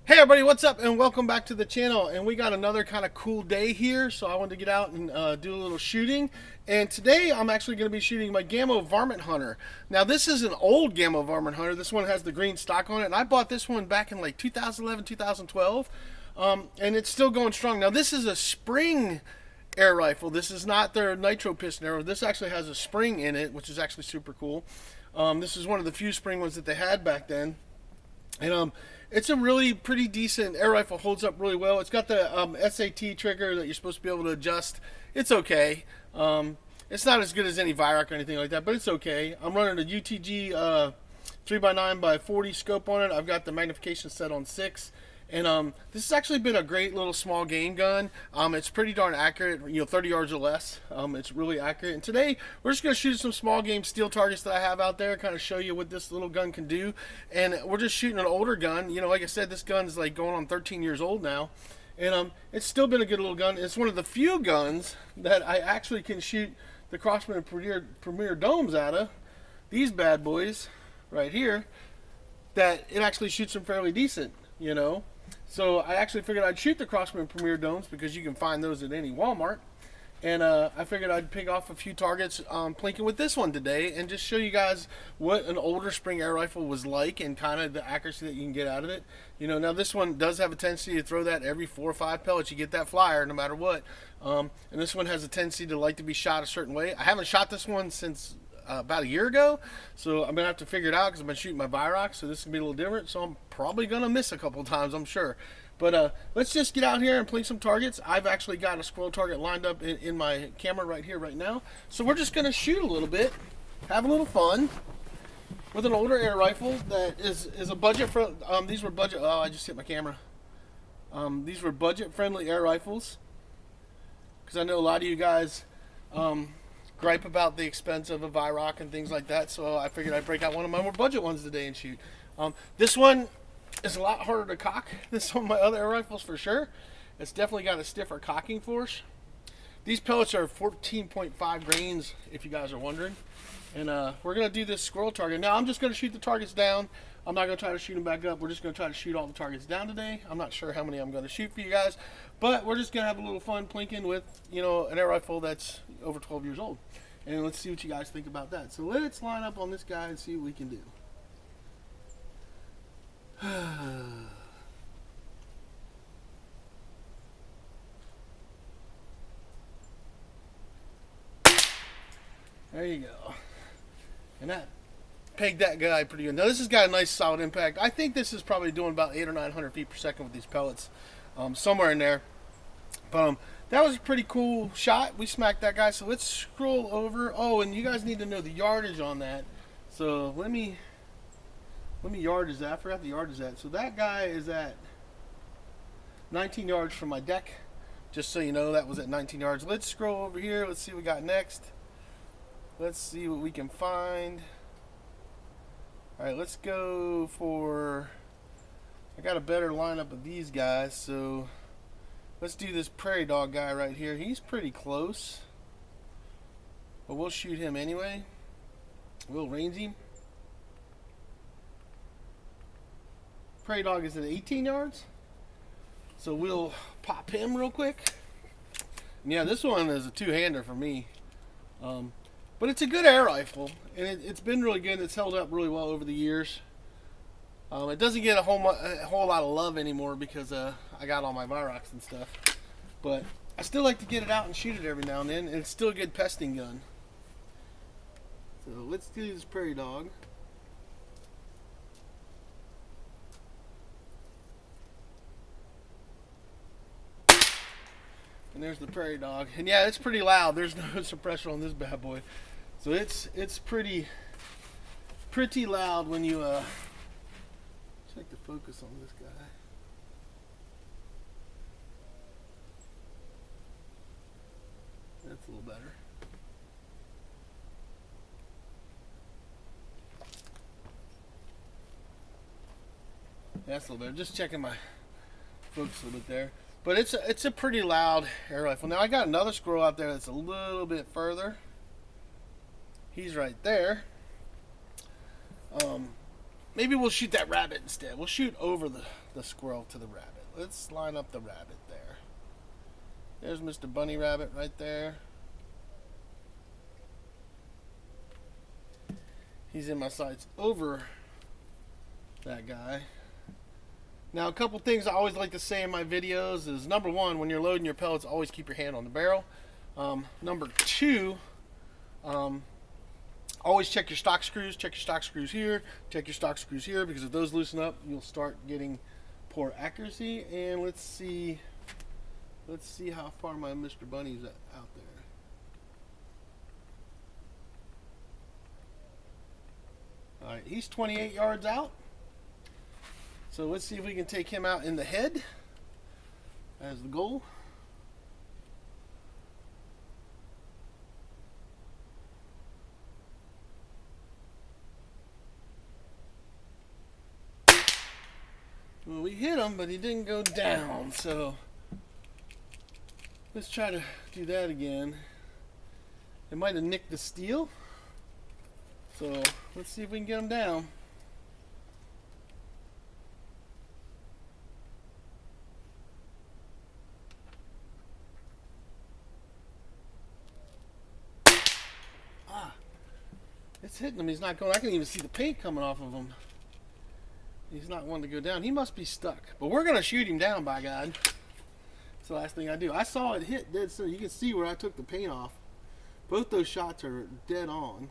Hey everybody, what's up and welcome back to the channel. And we got another kind of cool day here, so I wanted to get out and do a little shooting. And today I'm actually going to be shooting my Gamo Varmit Hunter. Now this is an old Gamo Varmit Hunter. This one has the green stock on it, and I bought this one back in like 2011, 2012, and it's still going strong. Now this is a spring air rifle. This is not their nitro piston arrow. This actually has a spring in it, which is actually super cool. This is one of the few spring ones that they had back then. And it's a really pretty decent air rifle. Holds up really well. It's got the SAT trigger that you're supposed to be able to adjust. It's okay. It's not as good as any Vyrock or anything like that, but it's okay. I'm running a UTG 3x9x40 scope on it. I've got the magnification set on 6. And this has actually been a great little small game gun. It's pretty darn accurate, 30 yards or less. It's really accurate. And today, we're just going to shoot some small game steel targets that I have out there, kind of show you what this little gun can do. And we're just shooting an older gun. Like I said, this gun is like going on 13 years old now. And it's still been a good little gun. It's one of the few guns that I actually can shoot the Crosman Premier Domes out of. These bad boys right here, that it actually shoots them fairly decent. So I actually figured I'd shoot the Crosman Premier Domes because you can find those at any Walmart. And I figured I'd pick off a few targets plinking with this one today and just show you guys what an older spring air rifle was like and kind of the accuracy that you can get out of it. Now this one does have a tendency to throw that every 4 or 5 pellets. You get that flyer no matter what. And this one has a tendency to like to be shot a certain way. I haven't shot this one since about a year ago, so I'm gonna have to figure it out because I've been shooting my Vyrock, so this is gonna be a little different. So I'm probably gonna miss a couple times, I'm sure. But let's just get out here and plink some targets. I've actually got a squirrel target lined up in my camera right here, right now. So we're just gonna shoot a little bit, have a little fun with an older air rifle that is a budget for. These were budget. Oh, I just hit my camera. These were budget-friendly air rifles because I know a lot of you guys. Gripe about the expense of a Vyrock and things like that, so I figured I'd break out one of my more budget ones today and shoot. This one is a lot harder to cock than some of my other air rifles for sure. It's definitely got a stiffer cocking force. These pellets are 14.5 grains, if you guys are wondering. And we're going to do this squirrel target. Now I'm just going to shoot the targets down. I'm not going to try to shoot them back up. We're just going to try to shoot all the targets down today. I'm not sure how many I'm going to shoot for you guys, but we're just going to have a little fun plinking with, an air rifle that's over 12 years old. And let's see what you guys think about that. So let's line up on this guy and see what we can do. There you go. And that pegged that guy pretty good. Now this has got a nice solid impact. I think this is probably doing about 800 or 900 feet per second with these pellets, somewhere in there. But that was a pretty cool shot. We smacked that guy. So let's scroll over. Oh, and you guys need to know the yardage on that. So let me yardage that. I forgot the yardage that. So that guy is at 19 yards from my deck. Just so you know, that was at 19 yards. Let's scroll over here. Let's see what we got next. Let's see what we can find. Alright, let's go for... I got a better lineup of these guys, so let's do this prairie dog guy right here. He's pretty close, but we'll shoot him anyway. We'll range him. Prairie dog is at 18 yards, so we'll pop him real quick. And yeah, this one is a two-hander for me. But it's a good air rifle, and it's been really good. It's held up really well over the years. It doesn't get a whole lot of love anymore because I got all my Vyrocks and stuff. But I still like to get it out and shoot it every now and then, and it's still a good pesting gun. So let's do this prairie dog. And there's the prairie dog. And yeah, it's pretty loud. There's no suppressor on this bad boy. So it's pretty loud when you check the focus on this guy. That's a little better. That's a little better. Just checking my focus a little bit there. But it's a pretty loud air rifle. Now I got another squirrel out there that's a little bit further. He's right there. Maybe we'll shoot that rabbit instead. We'll shoot over the squirrel to the rabbit. Let's line up the rabbit there. There's Mr. Bunny Rabbit right there. He's in my sights over that guy. Now, a couple things I always like to say in my videos is, number one, when you're loading your pellets, always keep your hand on the barrel. Number two, always check your stock screws. Check your stock screws here. Check your stock screws here, because if those loosen up, you'll start getting poor accuracy. And let's see how far my Mr. Bunny's out there. All right, he's 28 yards out. So let's see if we can take him out in the head as the goal. Well, we hit him, but he didn't go down. So let's try to do that again. It might have nicked the steel. So let's see if we can get him down. It's hitting him. He's not going. I can even see the paint coming off of him. He's not wanting to go down. He must be stuck. But we're going to shoot him down, by God. That's the last thing I do. I saw it hit dead center. You can see where I took the paint off. Both those shots are dead on.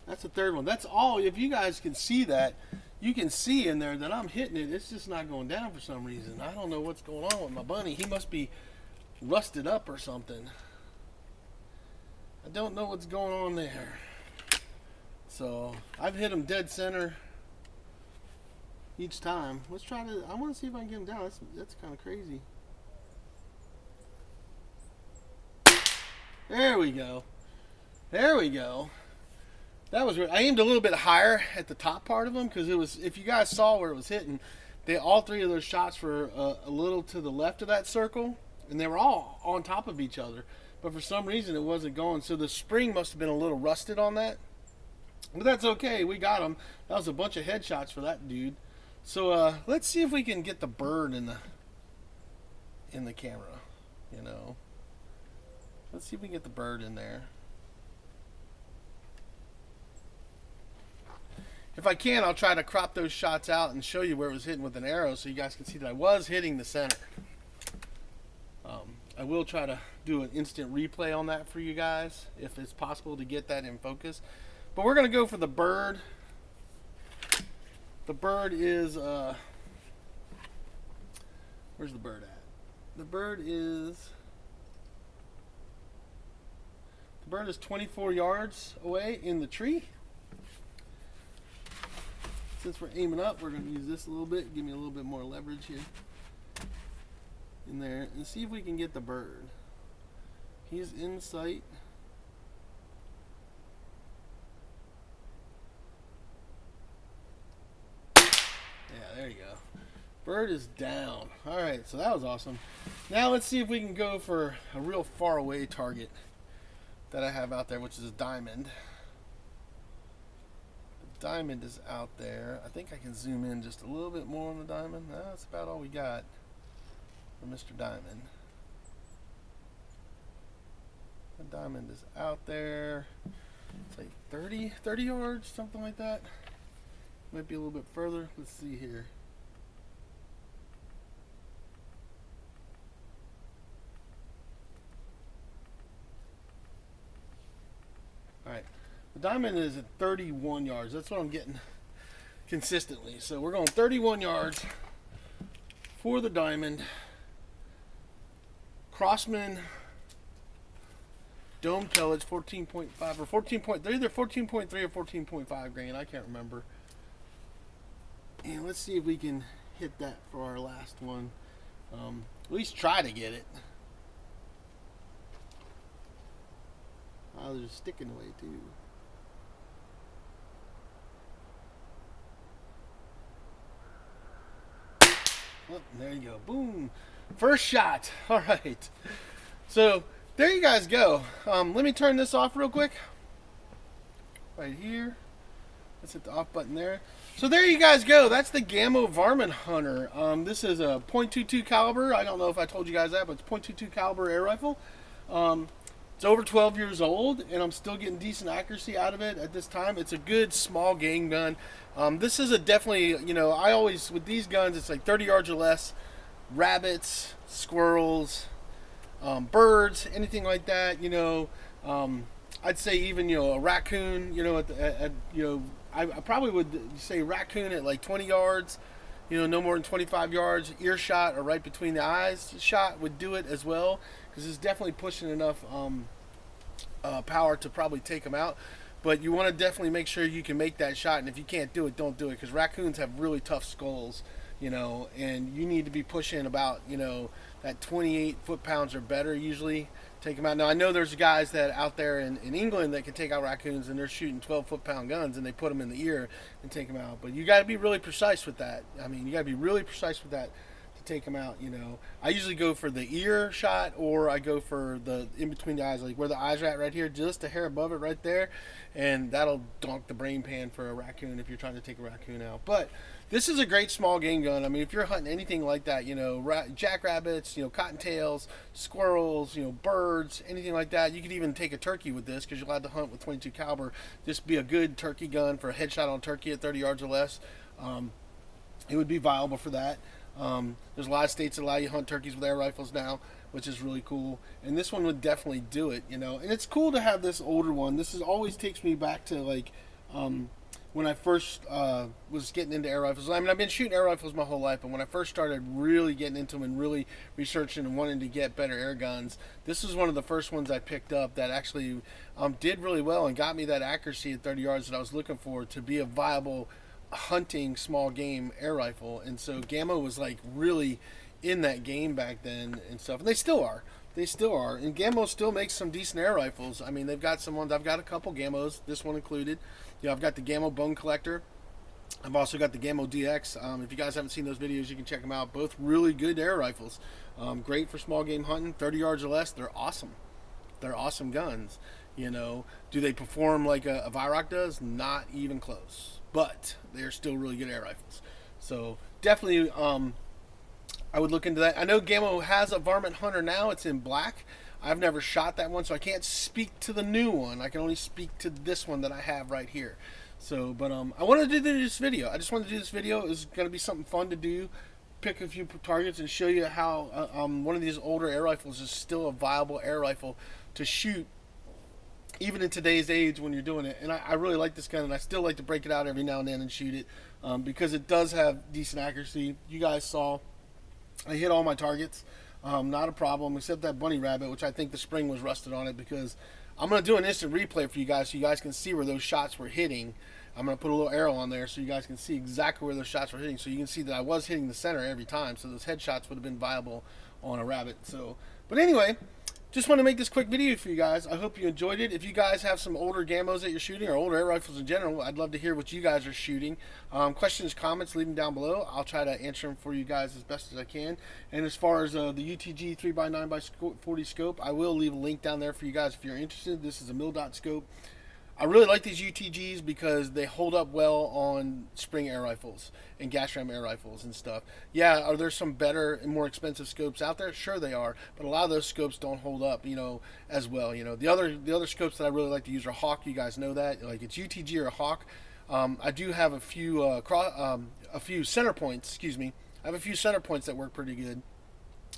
That's the third one. That's all. If you guys can see that, you can see in there that I'm hitting it. It's just not going down for some reason. I don't know what's going on with my bunny. He must be rusted up or something. I don't know what's going on there. So I've hit him dead center each time. Let's try to. I want to see if I can get him down. That's kind of crazy. There we go. There we go. That was. I aimed a little bit higher at the top part of him, because it was. If you guys saw where it was hitting, all three of those shots were a little to the left of that circle. And they were all on top of each other. But for some reason, it wasn't going. So the spring must have been a little rusted on that. But that's okay. We got him. That was a bunch of headshots for that dude. So let's see if we can get the bird in the camera. You know. Let's see if we can get the bird in there. If I can, I'll try to crop those shots out and show you where it was hitting with an arrow, so you guys can see that I was hitting the center. I will try to do an instant replay on that for you guys, if it's possible to get that in focus. But we're going to go for the bird. The bird is, where's the bird at? The bird is 24 yards away in the tree. Since we're aiming up, we're going to use this a little bit. Give me a little bit more leverage here. In there, and see if we can get the bird. He's in sight. Yeah, there you go. Bird is down. Alright, so that was awesome. Now let's see if we can go for a real far away target that I have out there, which is a diamond. The diamond is out there. I think I can zoom in just a little bit more on the diamond. That's about all we got for Mr. Diamond. The diamond is out there. It's like 30 yards, something like that. Might be a little bit further. Let's see here. Alright. The diamond is at 31 yards. That's what I'm getting consistently. So we're going 31 yards for the diamond. Crossman dome pellets, 14.5 or 14. They're either 14.3 or 14.5 grain. I can't remember. And let's see if we can hit that for our last one. At least try to get it. Oh, there's a stick in the way too. Oh, there you go. Boom. First shot. All right. So there you guys go. Let me turn this off real quick. Right here. Let's hit the off button there. So there you guys go. That's the Gamo Varmit Hunter. This is a .22 caliber. I don't know if I told you guys that, but it's .22 caliber air rifle. It's over 12 years old, and I'm still getting decent accuracy out of it at this time. It's a good small game gun. This is a definitely, you know, I always, with these guns, it's like 30 yards or less. Rabbits, squirrels, birds, anything like that, you know. I'd say even, you know, a raccoon, you know, you know, I probably would say raccoon at like 20 yards, you know, no more than 25 yards, earshot or right between the eyes shot would do it as well, because it's definitely pushing enough power to probably take them out. But you want to definitely make sure you can make that shot, and if you can't do it, don't do it, because raccoons have really tough skulls, you know, and you need to be pushing about, you know, that 28 foot-pounds or better usually take them out. Now I know there's guys that out there in England that can take out raccoons, and they're shooting 12 foot-pound guns and they put them in the ear and take them out. But you got to be really precise with that. I mean, you got to be really precise with that to take them out. You know, I usually go for the ear shot, or I go for the in between the eyes, like where the eyes are at right here, just a hair above it right there, and that'll donk the brain pan for a raccoon if you're trying to take a raccoon out. But this is a great small game gun. I mean, if you're hunting anything like that, you know, jackrabbits, you know, cottontails, squirrels, you know, birds, anything like that. You could even take a turkey with this, because you're allowed to hunt with .22 caliber. This would be a good turkey gun for a headshot on turkey at 30 yards or less. It would be viable for that. There's a lot of states that allow you to hunt turkeys with air rifles now, which is really cool. And this one would definitely do it, you know. And it's cool to have this older one. This is always takes me back to like when I first was getting into air rifles. I mean, I've been shooting air rifles my whole life, but when I first started really getting into them and really researching and wanting to get better air guns, this was one of the first ones I picked up that actually did really well and got me that accuracy at 30 yards that I was looking for to be a viable hunting small game air rifle. And so Gamo was like really in that game back then and stuff, and they still are. And Gamo still makes some decent air rifles. I mean, they've got some ones. I've got a couple Gamos, this one included. You know, I've got the Gamo Bone Collector. I've also got the Gamo DX. If you guys haven't seen those videos, you can check them out. Both really good air rifles. Great for small game hunting, 30 yards or less. They're awesome. They're awesome guns. You know, do they perform like a Vyrock does? Not even close. But they're still really good air rifles. So definitely, I would look into that. I know Gamo has a Varmit Hunter now. It's in black. I've never shot that one, so I can't speak to the new one. I can only speak to this one that I have right here. So, but I wanted to do this video. I just wanted to do this video. It's going to be something fun to do. Pick a few targets and show you how one of these older air rifles is still a viable air rifle to shoot even in today's age when you're doing it. And I really like this gun, and I still like to break it out every now and then and shoot it because it does have decent accuracy. You guys saw I hit all my targets. Not a problem, except that bunny rabbit, which I think the spring was rusted on it, because I'm going to do an instant replay for you guys so you guys can see where those shots were hitting. I'm going to put a little arrow on there so you guys can see exactly where those shots were hitting, so you can see that I was hitting the center every time, so those headshots would have been viable on a rabbit. So, but anyway, just want to make this quick video for you guys. I hope you enjoyed it. If you guys have some older Gamos that you're shooting, or older air rifles in general, I'd love to hear what you guys are shooting. Questions, comments, leave them down below. I'll try to answer them for you guys as best as I can. And as far as the UTG 3x9x40 scope, I will leave a link down there for you guys if you're interested. This is a mil-dot scope. I really like these UTGs because they hold up well on spring air rifles and gas ram air rifles and stuff. Yeah, are there some better and more expensive scopes out there? Sure they are, but a lot of those scopes don't hold up, you know, as well. You know, the other scopes that I really like to use are Hawk. You guys know that, like it's UTG or Hawk. I do have a few center points. Excuse me. I have a few center points that work pretty good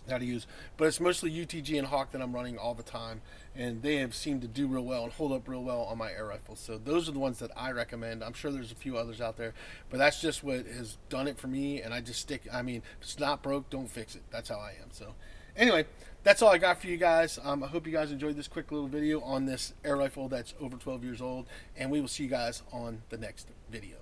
to use, but it's mostly UTG and Hawk that I'm running all the time, and they have seemed to do real well and hold up real well on my air rifles. So those are the ones that I recommend. I'm sure there's a few others out there, but that's just what has done it for me, and I just stick. I mean, if it's not broke, don't fix it. That's how I am. So anyway, that's all I got for you guys. I hope you guys enjoyed this quick little video on this air rifle that's over 12 years old, and we will see you guys on the next video.